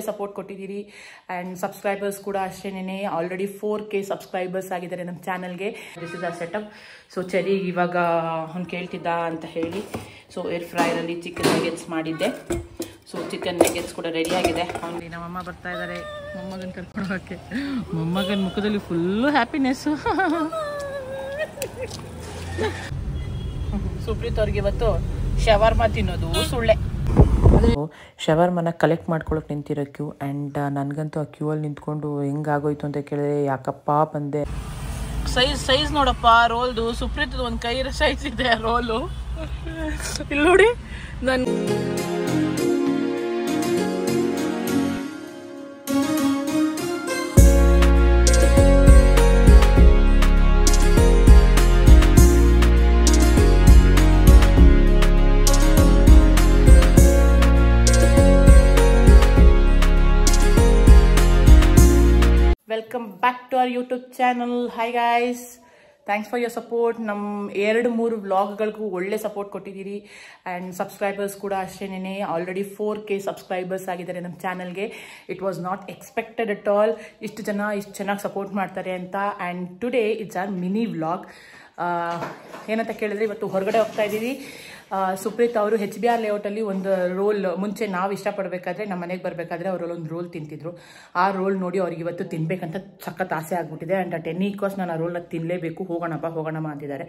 Support ಕೊಟ್ಟಿದ್ದೀರಿ and subscribers ಕೂಡ ಅಷ್ಟೇನೆ ಆಲ್ರೆಡಿ 4K ಸಬ್ಸ್ಕ್ರೈಬರ್ಸ್ ಆಗಿದ್ದಾರೆ ನಮ್ಮ ಚಾನಲ್ಗೆ. This is a setup. So Cherry ಇವಾಗ ಅವ್ನು ಕೇಳ್ತಿದ್ದ ಅಂತ ಹೇಳಿ ಸೊ ಏರ್ ಫ್ರೈರಲ್ಲಿ ಚಿಕನ್ ನೆಗೆಟ್ಸ್ ಮಾಡಿದ್ದೆ. ಸೊ ಚಿಕನ್ ನೆಗೆಟ್ಸ್ ಕೂಡ ರೆಡಿಯಾಗಿದೆ. ಅವ್ನಿಗೆ ನಮ್ಮಮ್ಮ ಬರ್ತಾ ಇದ್ದಾರೆ ಮೊಮ್ಮಗನ ಕರ್ಕೊಂಡು ಹೋಗೋಕ್ಕೆ. ಮೊಮ್ಮಗನ ಮುಖದಲ್ಲಿ ಫುಲ್ಲು ಹ್ಯಾಪಿನೆಸ್ಸು. ಸುಪ್ರೀತ್ ಅವ್ರಿಗೆ ಇವತ್ತು ಶವರ್ಮ ತಿನ್ನೋದು ಸುಳ್ಳೆ. ಶವರ್ಮನ ಕಲೆಕ್ಟ್ ಮಾಡ್ಕೊಳಕ್ಕೆ ನಿಂತಿರೋ ಕ್ಯೂ. ಆ್ಯಂಡ್ ನನಗಂತೂ ಆ ಕ್ಯೂ ಅಲ್ಲಿ ನಿಂತ್ಕೊಂಡು ಹೆಂಗಾಗೋಯ್ತು ಅಂತ ಕೇಳಿದ್ರೆ ಯಾಕಪ್ಪ ಬಂದೆ. ಸೈಜ್ ನೋಡಪ್ಪ ರೋಲ್ದು. ಸುಪ್ರೀತ್ ಒಂದು ಕೈ ಸೈಜ್ ಇದೆ ರೋಲು. ಇಲ್ಲಿ ನೋಡಿ ನನ್ನ welcome back to our YouTube channel. Hi guys, thanks for your support. ನಮ್ಮ 2-3 ವ್ಲಾಗ್ಗಳಿಗೂ ಒಳ್ಳೆ ಸಪೋರ್ಟ್ ಕೊಟ್ಟಿದ್ದೀರಿ ಆ್ಯಂಡ್ ಸಬ್ಸ್ಕ್ರೈಬರ್ಸ್ ಕೂಡ ಅಷ್ಟೇನೆ ಆಲ್ರೆಡಿ 4K ಸಬ್ಸ್ಕ್ರೈಬರ್ಸ್ ಆಗಿದ್ದಾರೆ ನಮ್ಮ ಚಾನಲ್ಗೆ. It was not expected at all ಇಷ್ಟು ಚೆನ್ನಾಗಿ ಸಪೋರ್ಟ್ ಮಾಡ್ತಾರೆ ಅಂತ. And today it's our mini vlog. ಏನಂತ ಕೇಳಿದ್ರೆ ಇವತ್ತು ಹೊರಗಡೆ ಹೋಗ್ತಾ ಇದ್ದೀವಿ. ಸುಪ್ರೀತ್ ಅವರು HBR ಲೇಔಟಲ್ಲಿ ಒಂದು ರೋಲ್ ಮುಂಚೆ ನಾವು ಇಷ್ಟಪಡಬೇಕಾದ್ರೆ ನಮ್ಮ ಮನೆಗೆ ಬರಬೇಕಾದ್ರೆ ಅವರಲ್ಲಿ ಒಂದು ರೋಲ್ ತಿಂತಿದ್ರು. ಆ ರೋಲ್ ನೋಡಿ ಅವ್ರಿಗೆ ಇವತ್ತು ತಿನ್ನಬೇಕಂತ ಸಖತ್ ಆಸೆ ಆಗ್ಬಿಟ್ಟಿದೆ. ಆ್ಯಂಡ್ ಅಟ್ ಎನಿ ಕಾಸ್ಟ್ ನಾನು ಆ ರೋಲ್ನ ತಿನ್ನಲೇಬೇಕು. ಹೋಗೋಣಮ್ಮ ಅಂತಿದ್ದಾರೆ.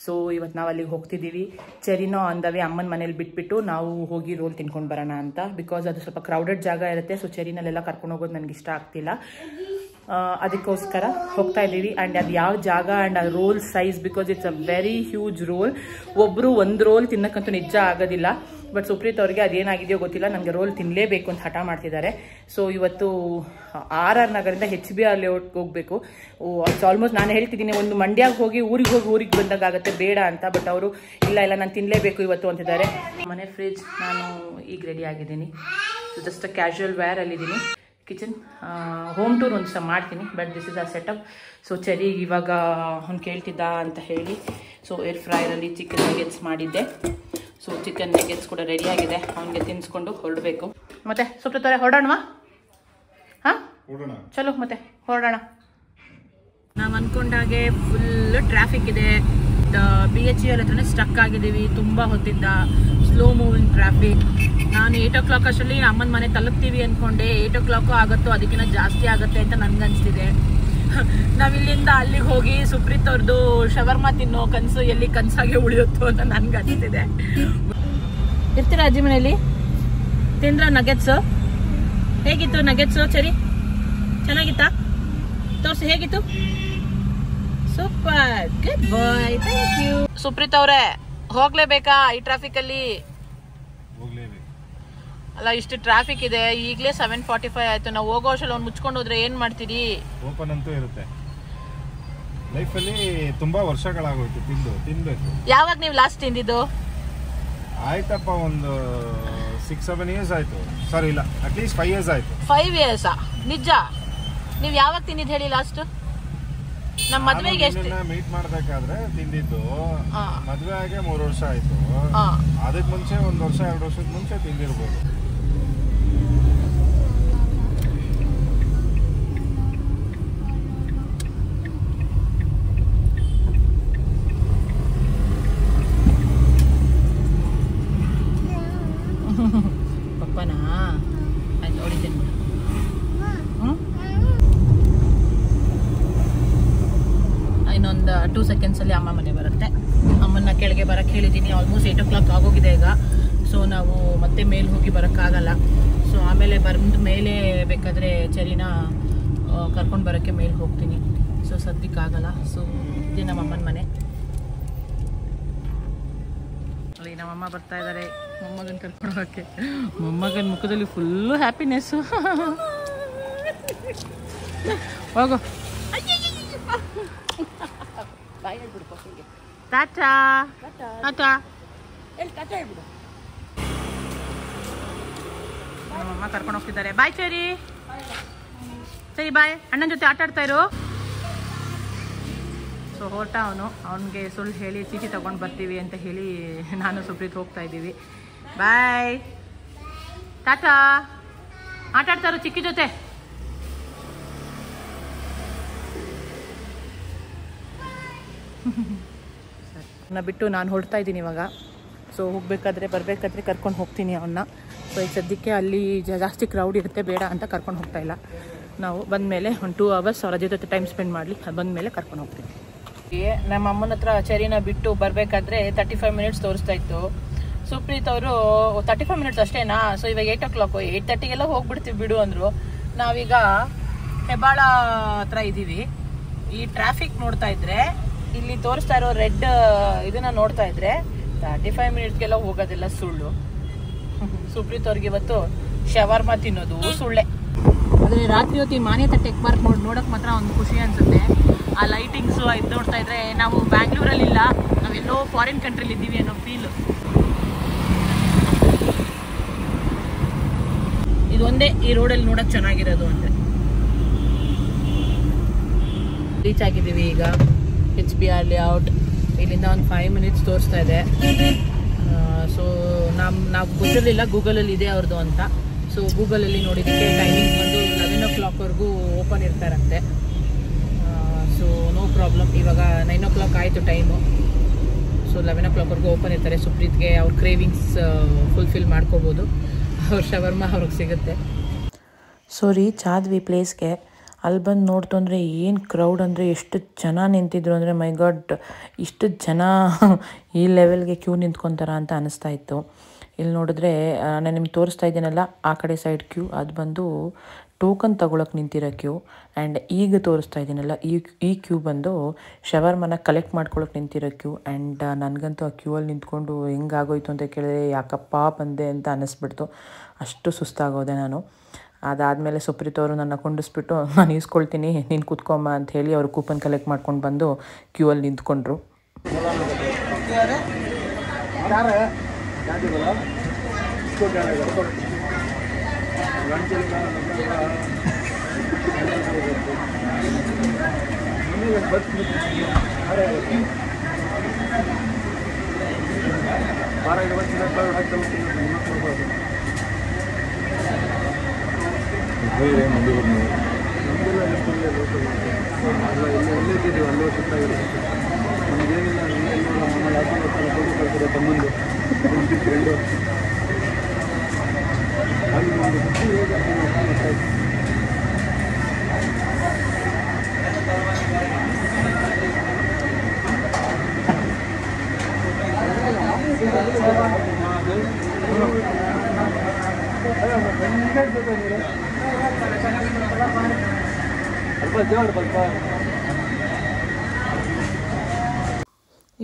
ಸೊ ಇವತ್ತು ನಾವು ಅಲ್ಲಿಗೆ ಹೋಗ್ತಿದ್ದೀವಿ. ಚೆರಿನೋ ಅಂದವೇ ಅಮ್ಮನ ಮನೇಲಿ ಬಿಟ್ಬಿಟ್ಟು ನಾವು ಹೋಗಿ ರೋಲ್ ತಿನ್ಕೊಂಡು ಬರೋಣ ಅಂತ. ಬಿಕಾಸ್ ಅದು ಸ್ವಲ್ಪ ಕ್ರೌಡೆಡ್ ಜಾಗ ಇರುತ್ತೆ. ಸೊ ಚೆರಿನಲ್ಲೆಲ್ಲ ಕರ್ಕೊಂಡು ಹೋಗೋದು ನನಗೆ ಇಷ್ಟ ಆಗ್ತಿಲ್ಲ. ಅದಕ್ಕೋಸ್ಕರ ಹೋಗ್ತಾ ಇದ್ದೀವಿ. ಆ್ಯಂಡ್ ಅದು ಯಾವ ಜಾಗ ಆ್ಯಂಡ್ ಆ roll size, because it's a very huge roll. ಒಬ್ಬರು ಒಂದು ರೋಲ್ ತಿನ್ನಕ್ಕಂತೂ ನಿಜ ಆಗೋದಿಲ್ಲ. ಬಟ್ ಸುಪ್ರೀತ್ ಅವ್ರಿಗೆ ಅದೇನಾಗಿದೆಯೋ ಗೊತ್ತಿಲ್ಲ, ನನಗೆ ರೋಲ್ ತಿನ್ನಲೇಬೇಕು ಅಂತ ಹಠ ಮಾಡ್ತಿದ್ದಾರೆ. ಸೊ ಇವತ್ತು RR ನಗರದಿಂದ HBR ಲೇಔಟ್ಗೆ ಹೋಗಬೇಕು. ಆಲ್ಮೋಸ್ಟ್ ನಾನು ಹೇಳ್ತಿದ್ದೀನಿ ಒಂದು ಮಂಡ್ಯಾಗ ಹೋಗಿ ಊರಿಗೆ ಬಂದಾಗುತ್ತೆ ಬೇಡ ಅಂತ. ಬಟ್ ಅವರು ಇಲ್ಲ ನಾನು ತಿನ್ನಲೇಬೇಕು ಇವತ್ತು ಅಂತಿದ್ದಾರೆ. ಮನೆ ಫ್ರಿಜ್ ನಾನು ಈಗ ರೆಡಿ ಆಗಿದ್ದೀನಿ. ಜಸ್ಟ್ ಕ್ಯಾಶುವಲ್ ವೇರ್ ಅಲ್ಲಿದ್ದೀನಿ. ಕಿಚನ್ ಹೋಮ್ ಟೂರ್ ಒಂದು ಮಾಡ್ತೀನಿ. But this is a setup. So Cherry ಇವಾಗ ಅವ್ನು ಕೇಳ್ತಿದ್ದ ಅಂತ ಹೇಳಿ ಸೊ ಏರ್ ಫ್ರೈರಲ್ಲಿ ಚಿಕನ್ ನೆಗೆಟ್ಸ್ ಮಾಡಿದ್ದೆ. ಸೊ ಚಿಕನ್ ನೆಗೆಟ್ಸ್ ಕೂಡ ರೆಡಿಯಾಗಿದೆ. ಅವನಿಗೆ ತಿನ್ನಿಸ್ಕೊಂಡು ಹೊರಡಬೇಕು. ಮತ್ತೆ ಸುಪ್ರೀತ್ ಹೊರಡೋಣವಾ? ಹಾಂ ಚಲೋ ಮತ್ತೆ ಹೊರಡೋಣ. ನಾವು ಅಂದ್ಕೊಂಡಾಗೆ ಫುಲ್ ಟ್ರಾಫಿಕ್ ಇದೆ. BHEL ಹತ್ರನೇ ಸ್ಟಕ್ ಆಗಿದ್ದೀವಿ ತುಂಬ ಹೊತ್ತಿಂದ. Slow moving traffic. ನಾನು 8 o'clock ಅಷ್ಟರಲ್ಲಿ ಅಮ್ಮನ ಮನೆ ತಲುಪ್ತೀವಿ ಅಂದ್ಕೊಂಡೆ. 8 o'clock ಆಗುತ್ತೋ ಅದಕ್ಕಿಂತ ಜಾಸ್ತಿ ಆಗುತ್ತೆ ಅಂತ ನನಗನ್ನಿಸ್ತಿದೆ. ನಾವಿಲ್ಲಿಂದ ಅಲ್ಲಿಗೆ ಹೋಗಿ ಸುಪ್ರೀತ್ ಅವ್ರದ್ದು ಶವರ್ಮ ತಿನ್ನೋ ಕನಸು ಎಲ್ಲಿ ಕನಸಾಗೆ ಉಳಿಯುತ್ತೋ ಅಂತ ನನಗನ್ನಿಸ್ತಿದೆ. ಇರ್ತೀರಾ ಅಜ್ಜಿ ಮನೆಯಲ್ಲಿ? ತಿಂದ್ರ ನಗೆಟ್ಸು? ಹೇಗಿತ್ತು ನಗೆಟ್ಸು ಚೆರಿ? ಚೆನ್ನಾಗಿತ್ತಾ? ತೋರಿಸಿ ಹೇಗಿತ್ತು? Super, good boy, thank you. Supreeth ಅವರೇ ಹೋಗ್ಲೇಬೇಕಾ ಈ ಟ್ರಾಫಿಕ್ ಅಲ್ಲಿ? ಅಲ್ಲ ಇಷ್ಟು ಟ್ರಾಫಿಕ್ ಇದೆ. ಈಗಲೇ 7:45 ಆಯ್ತು. ನಾವು ಹೋಗೋ ಅಷ್ಟರಲ್ಲಿ ಅವ್ನು ಮುಚ್ಕೊಂಡು ಹೋದ್ರೆ ಏನ್ ಮಾಡ್ತೀರಿ? ಓಪನ್ ಅಂತೂ ಇರುತ್ತೆ. ಲೈಫಲ್ಲಿ ತುಂಬಾ ವರ್ಷಗಳಾಗೋಯ್ತು ತಿನ್ಬೇಕು. ಯಾವಾಗ ನೀವು ಲಾಸ್ಟ್ ತಿಂದಿದ್ದು? ಆಯ್ತಪ್ಪ ಒಂದು 6-7 years ಆಯ್ತು. ಸಾರಿ ಇಲ್ಲ, ಅಟ್ಲೀಸ್ಟ್ 5 years ಆಯ್ತು. 5 years ನಿಜ? ನೀವು ಯಾವಾಗ ತಿಂದಿದ್ದು ಹೇಳಿ ಲಾಸ್ಟ್? ನಮ್ಮ ಮದ್ವೆಗೆ ಎಷ್ಟು ಮೀಟ್ ಮಾಡ್ಬೇಕಾದ್ರೆ ತಿಂದಿದ್ದು. ಮದ್ವೆ ಆಗಿ 3 ವರ್ಷ ಆಯ್ತು. ಅದಕ್ಕೆ ಮುಂಚೆ 1 ವರ್ಷ 2 ವರ್ಷದ ಮುಂಚೆ ತಿಂದಿರ್ಬೋದು. ಪಪ್ಪನಾ ಆಯ್ತು ಹೊಡಿತೇನೆ. ಇನ್ನೊಂದು 2 seconds ಅಲ್ಲಿ ಅಮ್ಮ ಮನೆ ಬರುತ್ತೆ. ಅಮ್ಮನ್ನ ಕೆಳಗೆ ಬರಕ್ಕೆ ಹೇಳಿದ್ದೀನಿ. ಆಲ್ಮೋಸ್ಟ್ 8 o'clock ಆಗೋಗಿದೆ ಈಗ. ಸೊ ನಾವು ಮತ್ತೆ ಮೇಲೆ ಹೋಗಿ ಬರೋಕ್ಕಾಗಲ್ಲ. ಸೊ ಆಮೇಲೆ ಬಂದ ಮೇಲೆ ಬೇಕಾದರೆ ಚೆರಿನ ಕರ್ಕೊಂಡು ಬರೋಕ್ಕೆ ಮೇಲೆ ಹೋಗ್ತೀನಿ. ಸೊ ಸದ್ಯಕ್ಕಾಗಲ್ಲ. ಸೊ ಇದು ನಮ್ಮ ಅಮ್ಮನ ಮನೆ. ಅಲ್ಲಿ ನಮ್ಮಮ್ಮ ಬರ್ತಾ ಇದ್ದಾರೆ ಮೊಮ್ಮಗನ ಕರ್ಕೊಂಡು ಹೋಗೋಕ್ಕೆ. ಮೊಮ್ಮಗನ ಮುಖದಲ್ಲಿ ಫುಲ್ಲು ಹ್ಯಾಪಿನೆಸ್ಸು. ಹೋಗು. ಟಾಟಾ ಟಾಟಾ ಹೇಳ್ಬಿಡು. ನಮ್ಮಮ್ಮ ಕರ್ಕೊಂಡು ಹೋಗ್ತಿದ್ದಾರೆ. ಬಾಯ್ ಚೆರಿ. ಸರಿ ಬಾಯ್. ಅಣ್ಣನ ಜೊತೆ ಆಟ ಆಡ್ತಾ ಇರು. ಸೊ ಹೊರಟ ಅವನಿಗೆ ಸುಳ್ಳು ಹೇಳಿ ಚೀಟಿ ತಗೊಂಡು ಬರ್ತೀವಿ ಅಂತ ಹೇಳಿ ನಾನು ಸುಪ್ರೀತ್ ಹೋಗ್ತಾ ಇದ್ದೀವಿ. ಬಾಯ್ ಟಾಟಾ. ಆಟ ಆಡ್ತಾರೋ ಚಿಕ್ಕಿ ಜೊತೆ. ಬಿಟ್ಟು ನಾನು ಹೊರಡ್ತಾ ಇದ್ದೀನಿ ಇವಾಗ. ಸೊ ಹೋಗ್ಬೇಕಾದ್ರೆ ಬರಬೇಕಾದ್ರೆ ಕರ್ಕೊಂಡು ಹೋಗ್ತೀನಿ ಅವನ್ನ. ಸೊ ಈಗ ಸದ್ಯಕ್ಕೆ ಅಲ್ಲಿ ಜಾಸ್ತಿ ಕ್ರೌಡ್ ಇರುತ್ತೆ, ಬೇಡ ಅಂತ ಕರ್ಕೊಂಡು ಹೋಗ್ತಾ ಇಲ್ಲ. ನಾವು ಬಂದಮೇಲೆ ಒಂದು 2 hours ಅವ್ರ ಜೊತೆ ಟೈಮ್ ಸ್ಪೆಂಡ್ ಮಾಡಲಿ, ಬಂದಮೇಲೆ ಕರ್ಕೊಂಡು ಹೋಗ್ತೀನಿ. ನಮ್ಮ ಅಮ್ಮನ ಹತ್ರ ಚರಿನ ಬಿಟ್ಟು ಬರಬೇಕಾದ್ರೆ 35 minutes ತೋರಿಸ್ತಾ ಇತ್ತು. ಸುಪ್ರೀತ್ ಅವರು 35 minutes ಅಷ್ಟೇನಾ, ಸೊ ಇವಾಗ 8 o'clock, 8:30ಗೆಲ್ಲ ಹೋಗ್ಬಿಡ್ತೀವಿ ಬಿಡು ಅಂದರು. ನಾವೀಗ ಹೆಬ್ಬಾಳ ಹತ್ರ ಇದ್ದೀವಿ. ಈ ಟ್ರಾಫಿಕ್ ನೋಡ್ತಾ ಇದ್ರೆ, ಇಲ್ಲಿ ತೋರಿಸ್ತಾ ಇರೋ ರೆಡ್ ಇದನ್ನ ನೋಡ್ತಾ ಇದ್ರೆ 35 minutesಗೆಲ್ಲ ಹೋಗೋದಿಲ್ಲ ಸುಳ್ಳು. ಸುಪ್ರೀತ್ ಅವ್ರಿಗೆ ಇವತ್ತು ಶವರ್ಮ ತಿನ್ನೋದು ಸುಳ್ಳೆ. ಆದರೆ ರಾತ್ರಿ ಹೊತ್ತಿ ಮಾನ್ಯತೆ ಟೆಕ್ ಪಾರ್ಕ್ ನೋಡೋಕೆ ಮಾತ್ರ ಒಂದು ಖುಷಿ ಅನಿಸುತ್ತೆ. ಆ ಲೈಟಿಂಗ್ಸು ಇದು ನೋಡ್ತಾ ಇದ್ರೆ ನಾವು ಬ್ಯಾಂಗ್ಳೂರಲ್ಲಿಲ್ಲ, ನಾವೆಲ್ಲೋ ಫಾರಿನ್ ಕಂಟ್ರಿಲಿ ಇದ್ದೀವಿ ಅನ್ನೋ ಫೀಲು. ಇದೊಂದೇ ಈ ರೋಡಲ್ಲಿ ನೋಡೋಕೆ ಚೆನ್ನಾಗಿರೋದು ಅಂದರೆ. ರೀಚ್ ಆಗಿದ್ದೀವಿ ಈಗ HBR ಲೇಔಟ್. ಇಲ್ಲಿಂದ ಒಂದು 5 minutes ತೋರಿಸ್ತಾ ಇದೆ. ಸೊ ನಾವು ಗೊತ್ತಿರಲಿಲ್ಲ ಗೂಗಲಲ್ಲಿ ಇದೆ ಅವ್ರದ್ದು ಅಂತ. ಸೊ ಗೂಗಲಲ್ಲಿ ನೋಡಿದ್ದಕ್ಕೆ ಟೈಮಿಂಗ್ ಬಂದು 11 o'clockವರೆಗೂ ಓಪನ್ ಇರ್ತಾರಂತೆ. So no problem. ಇವಾಗ 9 o'clock ಆಯಿತು ಟೈಮು. ಸೊ 11 o'clockವರೆಗೂ ಓಪನ್ ಇರ್ತಾರೆ. ಸುಪ್ರೀತ್ಗೆ ಅವ್ರ ಕ್ರೇವಿಂಗ್ಸ್ ಫುಲ್ಫಿಲ್ ಮಾಡ್ಕೋಬೋದು. ಅವ್ರ ಶವರ್ಮ ಅವ್ರಿಗೆ ಸಿಗುತ್ತೆ. ಸೊ ರೀಚ್ ಆದ್ವಿ ಪ್ಲೇಸ್ಗೆ. ಅಲ್ಲಿ ಬಂದು ನೋಡ್ತು ಅಂದರೆ ಏನು ಕ್ರೌಡ್ ಅಂದರೆ, ಎಷ್ಟು ಜನ ನಿಂತಿದ್ರು ಅಂದರೆ ಮೈ ಗಾಡ್, ಇಷ್ಟು ಜನ ಈ ಲೆವೆಲ್ಗೆ ಕ್ಯೂ ನಿಂತ್ಕೊತಾರ ಅಂತ ಅನ್ನಿಸ್ತಾ ಇತ್ತು. ಇಲ್ಲಿ ನೋಡಿದ್ರೆ ನಾನು ನಿಮ್ಗೆ ತೋರಿಸ್ತಾ ಇದ್ದೀನಲ್ಲ ಆ ಕಡೆ ಸೈಡ್ ಕ್ಯೂ, ಅದು ಬಂದು ಟೋಕನ್ ತೊಗೊಳಕ್ಕೆ ನಿಂತಿರೋ ಕ್ಯೂ. ಆ್ಯಂಡ್ ಈಗ ತೋರಿಸ್ತಾ ಇದ್ದೀನಲ್ಲ ಈ ಕ್ಯೂ ಬಂದು ಶವರ್ಮನ ಕಲೆಕ್ಟ್ ಮಾಡ್ಕೊಳಕ್ಕೆ ನಿಂತಿರೋ ಕ್ಯೂ. ಆ್ಯಂಡ್ ನನಗಂತೂ ಆ ಕ್ಯೂ ಅಲ್ಲಿ ನಿಂತ್ಕೊಂಡು ಹೆಂಗಾಗೋಯ್ತು ಅಂತ ಕೇಳಿದ್ರೆ ಯಾಕಪ್ಪ ಬಂದೆ ಅಂತ ಅನ್ನಿಸ್ಬಿಡ್ತು. ಅಷ್ಟು ಸುಸ್ತಾಗೋದೆ ನಾನು. ಅದಾದಮೇಲೆ ಸುಪ್ರೀತ್ ಅವರು ನನ್ನ ಕೊಂಡಿಸ್ಬಿಟ್ಟು ನಾನು ಈಸ್ಕೊಳ್ತೀನಿ ನೀನು ಕೂತ್ಕೊಂಬ ಅಂತ ಹೇಳಿ ಅವರು ಕೂಪನ್ ಕಲೆಕ್ಟ್ ಮಾಡ್ಕೊಂಡು ಬಂದು ಕ್ಯೂ ಅಲ್ಲಿ ನಿಂತ್ಕೊಂಡ್ರು.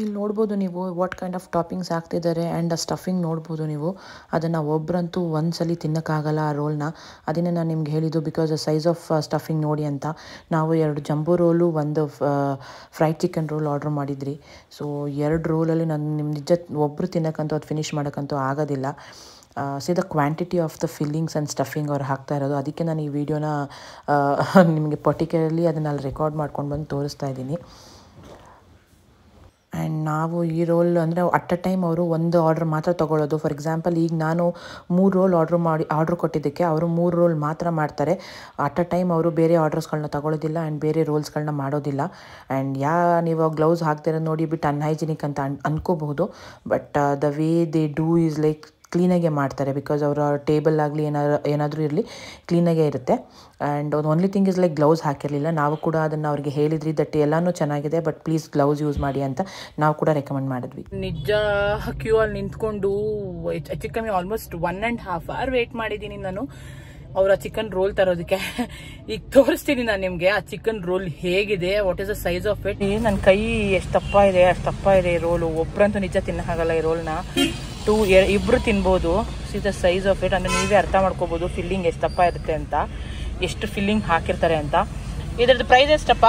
ಇಲ್ಲಿ ನೋಡ್ಬೋದು ನೀವು ವಾಟ್ ಕೈಂಡ್ ಆಫ್ ಟಾಪಿಂಗ್ಸ್ ಹಾಕ್ತಿದ್ದಾರೆ. ಆ್ಯಂಡ್ ಆ ಸ್ಟಫಿಂಗ್ ನೋಡ್ಬೋದು ನೀವು. ಅದನ್ನು ಒಬ್ಬರಂತೂ ಒಂದ್ಸಲಿ ತಿನ್ನೋಕ್ಕಾಗಲ್ಲ ಆ ರೋಲ್ನ. ಅದನ್ನೇ ನಾನು ನಿಮ್ಗೆ ಹೇಳಿದ್ದು, ಬಿಕಾಸ್ ಸೈಜ್ ಆಫ್ ಸ್ಟಫಿಂಗ್ ನೋಡಿ ಅಂತ. ನಾವು 2 jumbo roll, 1 fried chicken roll order ಮಾಡಿದ್ರಿ. ಸೊ 2 ರೋಲಲ್ಲಿ ನಾನು ನಿಮ್ಮ ನಿಜ ಒಬ್ಬರು ತಿನ್ನೋಕ್ಕಂತೂ ಅದು ಫಿನಿಷ್ ಮಾಡೋಕ್ಕಂತೂ ಆಗೋದಿಲ್ಲ. See the quantity of the fillings and stuffing ಅವ್ರು ಹಾಕ್ತಾ ಇರೋದು. ಅದಕ್ಕೆ ನಾನು ಈ ವಿಡಿಯೋನ ನಿಮಗೆ ಪರ್ಟಿಕ್ಯುಲರ್ಲಿ ಅದನ್ನು ಅಲ್ಲಿ ರೆಕಾರ್ಡ್ ಮಾಡ್ಕೊಂಡು ಬಂದು ತೋರಿಸ್ತಾ ಇದ್ದೀನಿ. ಆ್ಯಂಡ್ ನಾವು ಈ ರೋಲ್ ಅಂದರೆ ಅಟ್ ಅ ಟೈಮ್ ಅವರು 1 ಆರ್ಡ್ರ್ ಮಾತ್ರ ತೊಗೊಳ್ಳೋದು. ಫಾರ್ ಎಕ್ಸಾಂಪಲ್ ಈಗ ನಾನು 3 ರೋಲ್ ಆರ್ಡ್ರ್ ಕೊಟ್ಟಿದ್ದಕ್ಕೆ ಅವರು 3 ರೋಲ್ ಮಾತ್ರ ಮಾಡ್ತಾರೆ. ಅಟ್ ಅ ಟೈಮ್ ಅವರು ಬೇರೆ ಆರ್ಡರ್ಸ್ಗಳನ್ನ ತೊಗೊಳ್ಳೋದಿಲ್ಲ ಆ್ಯಂಡ್ ಬೇರೆ ರೋಲ್ಸ್ಗಳನ್ನ ಮಾಡೋದಿಲ್ಲ. ಆ್ಯಂಡ್ ನೀವು ಗ್ಲೌಸ್ ಹಾಕ್ತಿರೋದು ನೋಡಿ ಬಿಟ್ಟು ಅನ್ಹೈಜಿನಿಕ್ ಅಂತ ಅನ್ಕೋಬಹುದು. But the way they do is like ಕ್ಲೀನಾಗೆ ಮಾಡ್ತಾರೆ. ಬಿಕಾಸ್ ಅವರ ಟೇಬಲ್ ಆಗಲಿ ಏನಾದರೂ ಇರಲಿ ಕ್ಲೀನಾಗೇ ಇರುತ್ತೆ. And only thing is like gloves ಹಾಕಿರಲಿಲ್ಲ. ನಾವು ಕೂಡ ಅದನ್ನು ಅವ್ರಿಗೆ ಹೇಳಿದ್ರಿ ದಟ್ ಎಲ್ಲನೂ ಚೆನ್ನಾಗಿದೆ ಬಟ್ ಪ್ಲೀಸ್ ಗ್ಲೌಸ್ ಯೂಸ್ ಮಾಡಿ ಅಂತ ನಾವು ಕೂಡ ರೆಕಮೆಂಡ್ ಮಾಡಿದ್ವಿ. ನಿಜ ಕ್ಯೂ ಅಲ್ಲಿ ನಿಂತ್ಕೊಂಡು ಹೆಚ್ಚು ಕಮ್ಮಿ ಆಲ್ಮೋಸ್ಟ್ 1.5 hour ವೇಟ್ ಮಾಡಿದ್ದೀನಿ ನಾನು ಅವರ ಚಿಕನ್ ರೋಲ್ ತರೋದಕ್ಕೆ. ಈಗ ತೋರಿಸ್ತೀನಿ ನಾನು ನಿಮಗೆ ಆ ಚಿಕನ್ ರೋಲ್ ಹೇಗಿದೆ, what is the size of it. ನನ್ನ ಕೈ ಎಷ್ಟು ದಪ್ಪ ಇದೆ ಅಷ್ಟು ದಪ್ಪ ಇದೆ ಈ ರೋಲು. ಒಬ್ರಂತೂ ನಿಜ ತಿನ್ನಕ್ಕಾಗಲ್ಲ ಈ ರೋಲ್ನ. ಇಬ್ರು ತಿನ್ಬೋದು. C the size of it. ಅಂದರೆ ನೀವೇ ಅರ್ಥ ಮಾಡ್ಕೋಬೋದು ಫಿಲ್ಲಿಂಗ್ ಎಷ್ಟು ದಪ್ಪ ಇರುತ್ತೆ ಅಂತ, ಎಷ್ಟು ಫಿಲ್ಲಿಂಗ್ ಹಾಕಿರ್ತಾರೆ ಅಂತ. ಇದ್ರದ್ದು ಪ್ರೈಸ್ ಎಷ್ಟಪ್ಪ?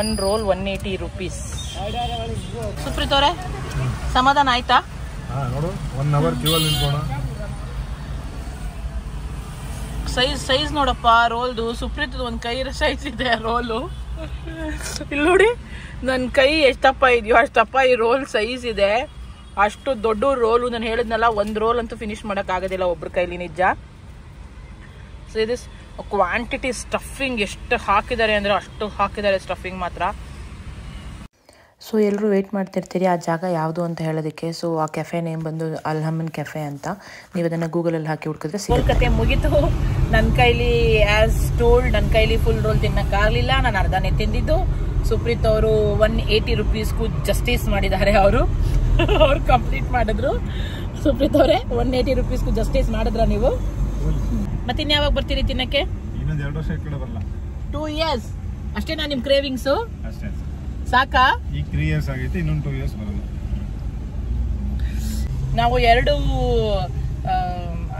1 ರೋಲ್ 180 rupees. ಸುಪ್ರೀತ್ ಅವರೇ ಸಮಾಧಾನ ಆಯ್ತಾ? ನೋಡು 1 hour ಕ್ಯೂ ಅಲ್ಲಿ ನಿಂತ್ಕೋಣ. ಸೈಜ್ ನೋಡಪ್ಪ ರೋಲ್ದು. ಸುಪ್ರೀತ್ ಒಂದು ಕೈ ಸೈಜ್ ಇದೆ ರೋಲು. ಇಲ್ಲಿ ನೋಡಿ ನನ್ನ ಕೈ ಎಷ್ಟು ದಪ್ಪ ಇದೆಯೋ ಅಷ್ಟು ದಪ್ಪ ಈ ರೋಲ್ ಸೈಜ್ ಇದೆ. ಅಷ್ಟು ದೊಡ್ಡ ರೋಲು. ನಾನು ಹೇಳಿದ್ನಲ್ಲ, ಒಂದು ರೋಲ್ ಅಂತೂ ಫಿನಿಶ್ ಮಾಡೋಕ್ಕಾಗೋದಿಲ್ಲ ಒಬ್ರ ಕೈಲಿ, ನಿಜ. ಸೊ ಇದು ಕ್ವಾಂಟಿಟಿ ಸ್ಟಫಿಂಗ್ ಎಷ್ಟು ಹಾಕಿದ್ದಾರೆ ಅಂದರೆ ಅಷ್ಟು ಹಾಕಿದ್ದಾರೆ ಸ್ಟಫಿಂಗ್ ಮಾತ್ರ. ಸೊ ಎಲ್ಲರೂ ವೆಯ್ಟ್ ಮಾಡ್ತಿರ್ತೀರಿ ಆ ಜಾಗ ಯಾವುದು ಅಂತ ಹೇಳೋದಕ್ಕೆ. ಸೊ ಆ ಕೆಫೆ ನೇಮ್ ಬಂದು ಅಲ್ಹಮನ್ ಕೆಫೆ ಅಂತ. ನೀವು ಅದನ್ನು ಗೂಗಲಲ್ಲಿ ಹಾಕಿ ಹುಡುಕಿದ್ರೆ ಕತೆ ಮುಗೀತು. ನನ್ನ ಕೈಲಿ ಆ್ಯಸ್ ಟೋಲ್ಡ್ ನನ್ನ ಕೈಲಿ ಫುಲ್ ರೋಲ್ ತಿನ್ನೋಕ್ಕಾಗಲಿಲ್ಲ. ನಾನು ಅರ್ಧನೇ ತಿಂದಿದ್ದು. ಸುಪ್ರೀತ್ ಅವರು 180 ರೂಪೀಸ್ಗೂ ಜಸ್ಟಿಸ್ ಮಾಡಿದ್ದಾರೆ. ಅವರು ಕಂಪ್ಲೀಟ್ ಮಾಡಿದ್ರು. ಸುಪ್ರೀತ್ ಅವರೇ 180 ರೂಪೀಸ್ಗೂ ಜಸ್ಟಿಸ್ ಮಾಡಿದ್ರ ನೀವು? ಮತ್ತೆ ಇನ್ಯಾವಾಗ ಬರ್ತೀರಿ ತಿನ್ನಕ್ಕೆ? 2 ಇಯರ್ಸ್ ಅಷ್ಟೇನಾ ನಿಮ್ಮ ಕ್ರೇವಿಂಗ್ಸು? ಸಾಕಾ? ಈಗ 3 ಇಯರ್ಸ್ ಆಗೈತೆ, ಇನ್ನೊಂದು 2 ಇಯರ್ಸ್ ಬರಲ್ಲ. ನಾವು 2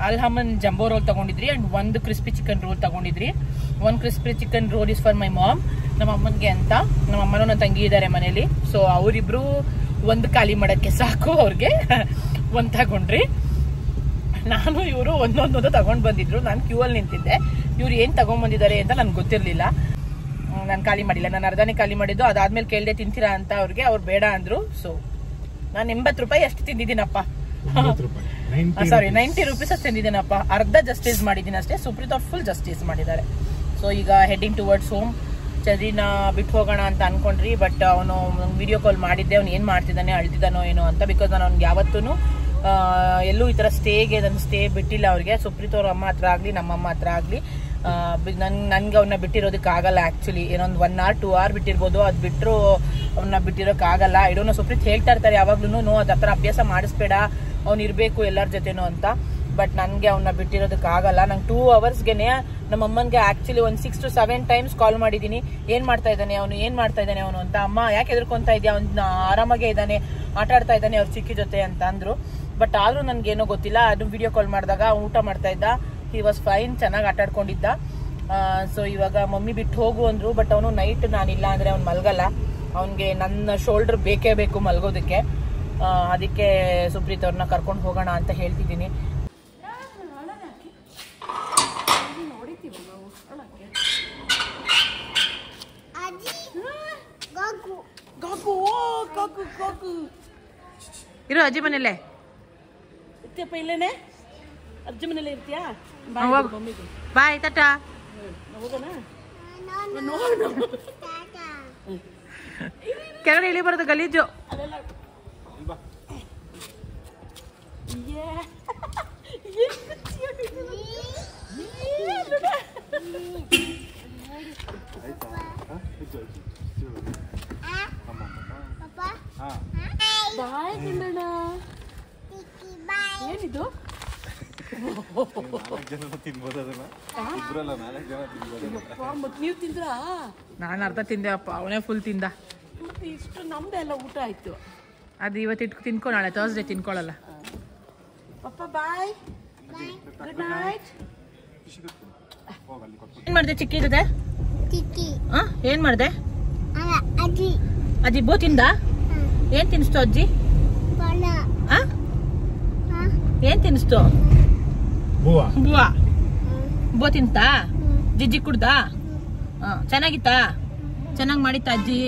ಅಲ್ಹಮನ್ ಜಂಬೋ ರೋಲ್ ತಗೊಂಡಿದ್ರಿ ಅಂಡ್ 1 ಕ್ರಿಸ್ಪಿ ಚಿಕನ್ ರೋಲ್ ತಗೊಂಡಿದ್ರಿ. 1 crispy chicken roll is for my mom, ನಮ್ಮ ಅಮ್ಮನಿಗೆ ಅಂತ. ನಮ್ಮ ಅಮ್ಮನೂ ನನ್ನ ತಂಗಿ ಇದ್ದಾರೆ ಮನೇಲಿ. ಸೊ ಅವರಿಬ್ರು 1 ಖಾಲಿ ಮಾಡೋಕ್ಕೆ ಸಾಕು, ಅವ್ರಿಗೆ 1 ತಗೊಂಡ್ರಿ. ನಾನು ಇವರು ಒಂದೊಂದು ತಗೊಂಡು ಬಂದಿದ್ರು. ನಾನು ಕ್ಯೂ ಅಲ್ಲಿ ನಿಂತಿದ್ದೆ. ಇವ್ರು ಏನು ತಗೊಂಡ್ಬಂದಿದ್ದಾರೆ ಅಂತ ನನಗೆ ಗೊತ್ತಿರಲಿಲ್ಲ. ನಾನು ಖಾಲಿ ಮಾಡಿಲ್ಲ, ನಾನು ಅರ್ಧನೇ ಖಾಲಿ ಮಾಡಿದ್ದು. ಅದಾದ್ಮೇಲೆ ಕೇಳಿದೆ ತಿಂತೀರಾ ಅಂತ ಅವ್ರಿಗೆ, ಅವ್ರು ಬೇಡ ಅಂದ್ರು. ಸೊ ನಾನು 80 ರೂಪಾಯಿ ಅಷ್ಟು ತಿಂದಿದ್ದೀನಪ್ಪ. ಸಾರಿ 90 ರೂಪೀಸ್ ಅಷ್ಟು ತಿಂದಿದ್ದೀನಪ್ಪ. ಅರ್ಧ ಜಸ್ಟಿಸ್ ಮಾಡಿದ್ದೀನಿ ಅಷ್ಟೇ. ಸುಪ್ರೀತ್ ಅವ್ರು ಫುಲ್ ಜಸ್ಟಿಸ್ ಮಾಡಿದ್ದಾರೆ. ಸೊ ಈಗ ಹೆಡ್ಡಿಂಗ್ ಟುವರ್ಡ್ಸ್ ಹೋಮ್. ಚಂದ್ರಿನ ಬಿಟ್ಟು ಹೋಗೋಣ ಅಂತ ಅನ್ಕೊಂಡ್ರಿ, ಬಟ್ ಅವನು ವಿಡಿಯೋ ಕಾಲ್ ಮಾಡಿದ್ದೆ. ಅವ್ನು ಏನು ಮಾಡ್ತಿದ್ದಾನೆ, ಅಳ್ತಿದ್ದಾನೋ ಏನೋ ಅಂತ. ಬಿಕಾಸ್ ನಾನು ಅವ್ನಿಗೆ ಯಾವತ್ತೂ ಎಲ್ಲೂ ಈ ಥರ ಸ್ಟೇಗೆ ನನ್ನ ಸ್ಟೇ ಬಿಟ್ಟಿಲ್ಲ ಅವ್ರಿಗೆ. ಸುಪ್ರೀತ್ ಅವ್ರ ಅಮ್ಮ ಹತ್ರ ಆಗಲಿ ನಮ್ಮ ಅಮ್ಮ ಹತ್ರ ಆಗಲಿ ನನ್ಗೆ ಅವನ್ನ ಬಿಟ್ಟಿರೋದಕ್ಕಾಗಲ್ಲ. ಆ್ಯಕ್ಚುಲಿ ಏನೊಂದು 1 hour 2 hour ಬಿಟ್ಟಿರ್ಬೋದು, ಅದು ಬಿಟ್ಟರು ಅವನ್ನ ಬಿಟ್ಟಿರೋಕ್ಕಾಗಲ್ಲ. ಇಡೋನು ಸುಪ್ರೀತ್ ಹೇಳ್ತಾ ಇರ್ತಾರೆ ಯಾವಾಗ್ಲೂ, ಅದು ಆ ಥರ ಅಭ್ಯಾಸ ಮಾಡಿಸ್ಬೇಡ, ಅವ್ನು ಇರಬೇಕು ಎಲ್ಲರ ಜೊತೆನೂ ಅಂತ. ಬಟ್ ನನಗೆ ಅವನ್ನ ಬಿಟ್ಟಿರೋದಕ್ಕಾಗಲ್ಲ. ನಂಗೆ 2 ಅವರ್ಸ್ಗೆನೆ ನಮ್ಮ ಅಮ್ಮನಿಗೆ ಆ್ಯಕ್ಚುಲಿ ಒಂದು 6 to 7 times ಕಾಲ್ ಮಾಡಿದ್ದೀನಿ. ಏನು ಮಾಡ್ತಾ ಇದ್ದಾನೆ ಅವನು ಅಂತ. ಅಮ್ಮ ಯಾಕೆ ಎದುರ್ಕೊತಾ ಇದೆಯಾ, ಅವ್ನ ಆರಾಮಾಗೇ ಇದ್ದಾನೆ, ಆಟ ಆಡ್ತಾ ಇದ್ದಾನೆ ಅವ್ರ ಚಿಕ್ಕಿ ಜೊತೆ ಅಂತ ಅಂದರು. ಬಟ್ ಆದರೂ ನನಗೇನೋ ಗೊತ್ತಿಲ್ಲ. ಅದು ವಿಡಿಯೋ ಕಾಲ್ ಮಾಡಿದಾಗ ಊಟ ಮಾಡ್ತಾ ಇದ್ದ. ಹಿ ವಾಸ್ ಫೈನ್, ಚೆನ್ನಾಗಿ ಆಟ ಆಡ್ಕೊಂಡಿದ್ದ. ಸೊ ಇವಾಗ ಮಮ್ಮಿ ಬಿಟ್ಟು ಹೋಗು ಅಂದರು. ಬಟ್ ಅವನು ನೈಟ್ ನಾನಿಲ್ಲ ಅಂದರೆ ಅವ್ನು ಮಲಗಲ್ಲ. ಅವನಿಗೆ ನನ್ನ ಶೋಲ್ಡರ್ ಬೇಕೇ ಬೇಕು ಮಲಗೋದಕ್ಕೆ. ಅದಕ್ಕೆ ಸುಪ್ರೀತ್ ಅವ್ರನ್ನ ಕರ್ಕೊಂಡು ಹೋಗೋಣ ಅಂತ ಹೇಳ್ತಿದ್ದೀನಿ. ಇರು ಅಜ್ಜಿ ಮನೇಲೆ ಇರ್ತೀಯಪ್ಪ? ಇಲ್ಲೇನೆ ಅಜ್ಜಿ ಮನೇಲೆ ಇರ್ತೀಯಾ? ಬಾಯ್ ಟಾಟಾ. ಕೆಳಗಡೆ ಇಳಿ ಬರೋದು ಗಲೀಜು. ಏನಿದು? ನೀವು ತಿಂದ್ರಾ? ನಾನು ಅರ್ಧ ತಿಂದೆ ಅಪ್ಪ, ಅವನೇ ಫುಲ್ ತಿಂದ. ಇಷ್ಟು ನಮ್ದೆ ಎಲ್ಲ ಊಟ ಆಯ್ತು. ಅದು ಇವತ್ತು ತಿನ್ಕೊ, ನಾಳೆ ಥರ್ಸ್ಡೇ ತಿನ್ಕೊಳ್ಳಲ್ಲ. ಪಪ್ಪ ಬಾಯ್, ಗುಡ್ ನೈಟ್. ಏನ್ ಮಾಡಿದೆ ಚಿಕ್ಕಿ ಜೊತೆ? ಏನ್ ಮಾಡಿದೆ? ಅಜ್ಜಿ ಬೋ ತಿಂದ? ಏನ್ ತಿನ್ನಿಸ್ತು ಅಜ್ಜಿ? ಏನ್ ತಿನ್ನಿಸ್ತು? ಬೋ ತಿಂತಾ? ಜಿಜ್ಜಿ ಕುಡ್ದಾ? ಚೆನ್ನಾಗಿತ್ತಾ? ಚೆನ್ನಾಗಿ ಮಾಡಿತ್ತಾ ಅಜ್ಜಿ?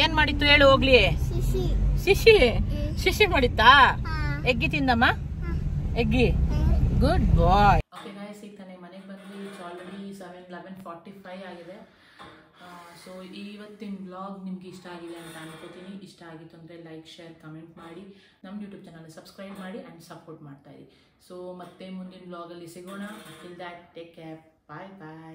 ಏನ್ ಮಾಡಿತ್ತು ಹೇಳು ಹೋಗ್ಲಿ. ಶಿಶಿ ಮಾಡಿತ್ತಾ? ಎಗ್ಗಿ ತಿಂದಮ್ಮ? ಎಗ್ಗಿ, ಗುಡ್ ಬಾಯ್. ಓಕೆ ಗೈಸ್, ಈಗ ತಾನೇ ಮನೆಗೆ ಬಂದು ಆಲ್ರೆಡಿ 11:45 ಆಗಿದೆ. ಸೊ ಇವತ್ತಿನ ಬ್ಲಾಗ್ ನಿಮ್ಗೆ ಇಷ್ಟ ಆಗಿದೆ ಅಂತ ಅನ್ಕೋತೀನಿ. ಇಷ್ಟ ಆಗಿತ್ತು ಅಂದರೆ ಲೈಕ್, ಶೇರ್, ಕಮೆಂಟ್ ಮಾಡಿ. ನಮ್ಮ ಯೂಟ್ಯೂಬ್ ಚಾನಲ್ ಸಬ್ಸ್ಕ್ರೈಬ್ ಮಾಡಿ ಆ್ಯಂಡ್ ಸಪೋರ್ಟ್ ಮಾಡ್ತಾಯಿರಿ. ಸೊ ಮತ್ತೆ ಮುಂದಿನ ಬ್ಲಾಗಲ್ಲಿ ಸಿಗೋಣ. Till that take care, bye bye.